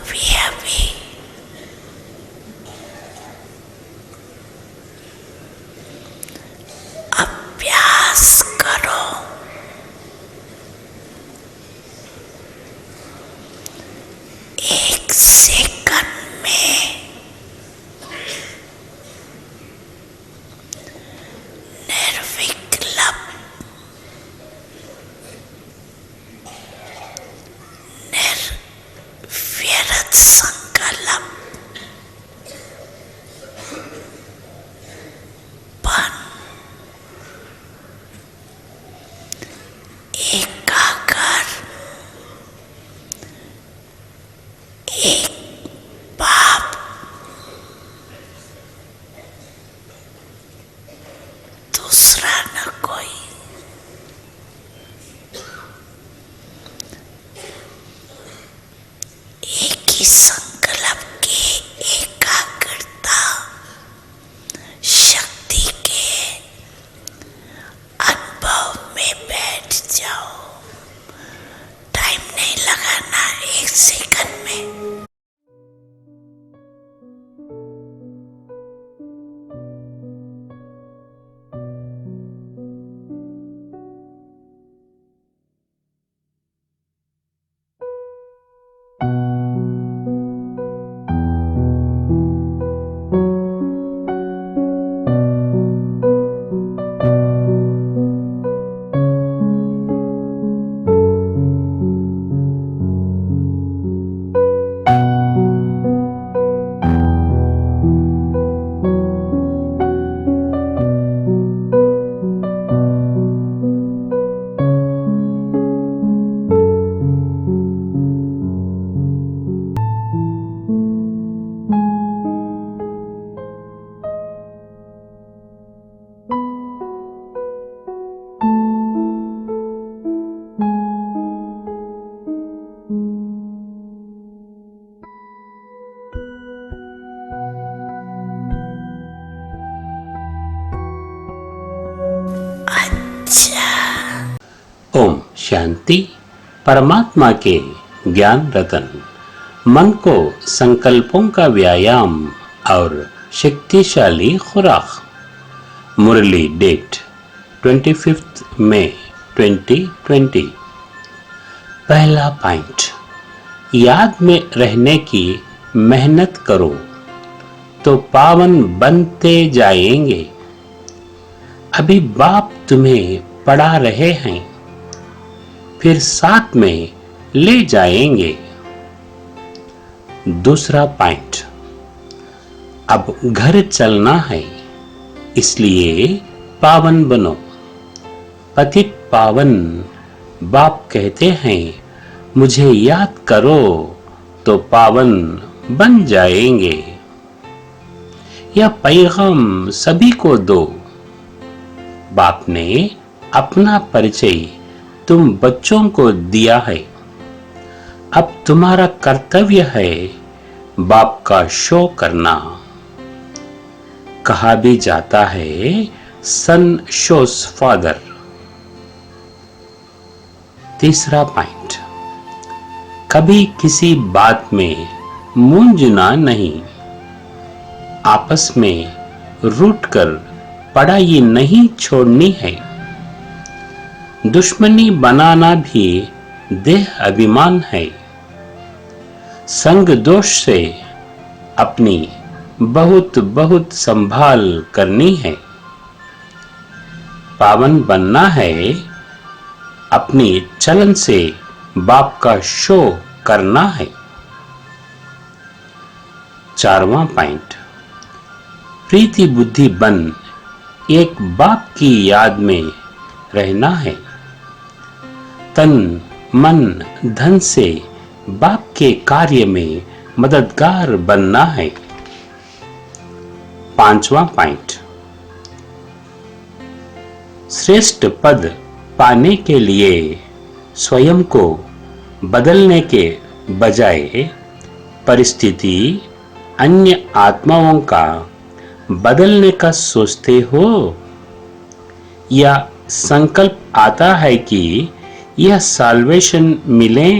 अभी अभ्यास करो। एक सेकंड में निर्विकल्प निर्व्यर्थ संकल्प एकाग्र एक बाप दूसरा न कोई। एक ही संकल्प की एकाग्रता शक्ति के अनुभव में बैठ जाओ। टाइम नहीं लगाना, एक सेकंड में। ओम शांति। परमात्मा के ज्ञान रतन मन को संकल्पों का व्यायाम और शक्तिशाली खुराक। मुरली डेट 25 मई 2020। पहला पॉइंट, याद में रहने की मेहनत करो तो पावन बनते जाएंगे। अभी बाप तुम्हें पढ़ा रहे हैं, फिर साथ में ले जाएंगे। दूसरा पॉइंट, अब घर चलना है, इसलिए पावन बनो। पतित पावन बाप कहते हैं, मुझे याद करो तो पावन बन जाएंगे। यह पैगाम सभी को दो। बाप ने अपना परिचय तुम बच्चों को दिया है। अब तुम्हारा कर्तव्य है बाप का शो करना। कहा भी जाता है, सन शोस फादर। तीसरा पॉइंट, कभी किसी बात में मूंझना नहीं। आपस में रूठकर पढ़ाई नहीं छोड़नी है। दुश्मनी बनाना भी देह अभिमान है। संग दोष से अपनी बहुत बहुत संभाल करनी है। पावन बनना है, अपनी चलन से बाप का शो करना है। चारवां पॉइंट, प्रीति बुद्धि बन एक बाप की याद में रहना है। तन मन धन से बाप के कार्य में मददगार बनना है। पांचवा पॉइंट, श्रेष्ठ पद पाने के लिए स्वयं को बदलने के बजाय परिस्थिति अन्य आत्माओं का बदलने का सोचते हो, या संकल्प आता है कि यह साल्वेशन मिले,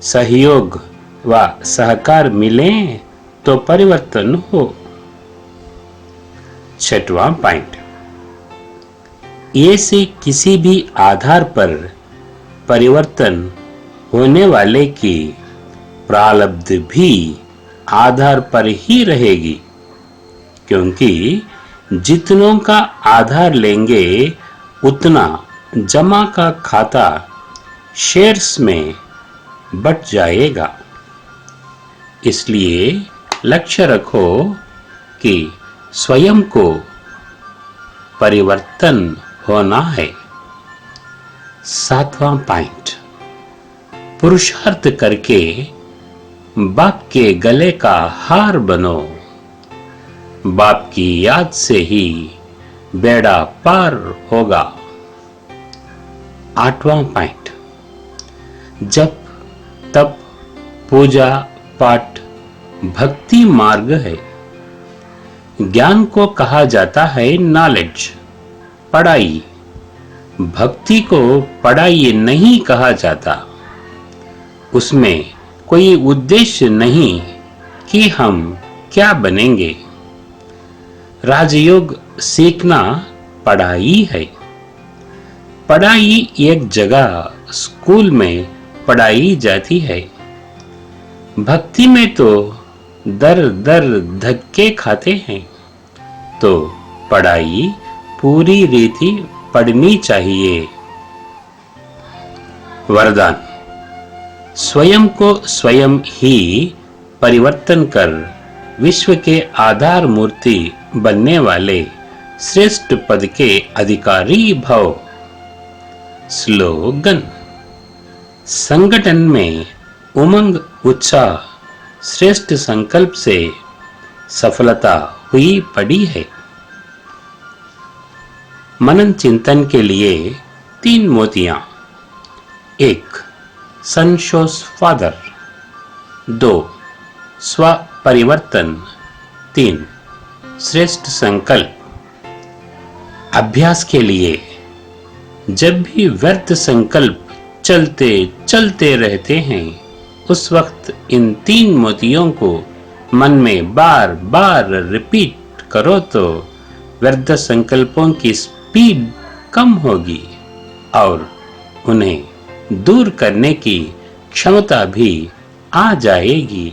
सहयोग व सहकार मिले तो परिवर्तन हो। छठवां पॉइंट, ऐसे किसी भी आधार पर परिवर्तन होने वाले की प्रारब्ध भी आधार पर ही रहेगी, क्योंकि जितनों का आधार लेंगे उतना जमा का खाता शेयर्स में बट जाएगा। इसलिए लक्ष्य रखो कि स्वयं को परिवर्तन होना है। सातवां पॉइंट, पुरुषार्थ करके बाप के गले का हार बनो, बाप की याद से ही बेड़ा पार होगा। आठवां पॉइंट, जप तप पूजा पाठ भक्ति मार्ग है। ज्ञान को कहा जाता है नॉलेज, पढ़ाई। भक्ति को पढ़ाई नहीं कहा जाता। उसमें कोई उद्देश्य नहीं कि हम क्या बनेंगे। राजयोग सीखना पढ़ाई है। पढ़ाई एक जगह स्कूल में पढ़ाई जाती है। भक्ति में तो दर दर धक्के खाते हैं, तो पढ़ाई पूरी रीति पढ़नी चाहिए। वरदान, स्वयं को स्वयं ही परिवर्तन कर विश्व के आधार मूर्ति बनने वाले श्रेष्ठ पद के अधिकारी भव। स्लोगन, संगठन में उमंग उत्साह श्रेष्ठ संकल्प से सफलता हुई पड़ी है। मनन चिंतन के लिए 3 मोतियां। 1. सन शोस फादर। 2. स्व परिवर्तन। 3. श्रेष्ठ संकल्प। अभ्यास के लिए, जब भी व्यर्थ संकल्प चलते चलते रहते हैं, उस वक्त इन 3 मोतियों को मन में बार बार रिपीट करो तो व्यर्थ संकल्पों की स्पीड कम होगी और उन्हें दूर करने की क्षमता भी आ जाएगी।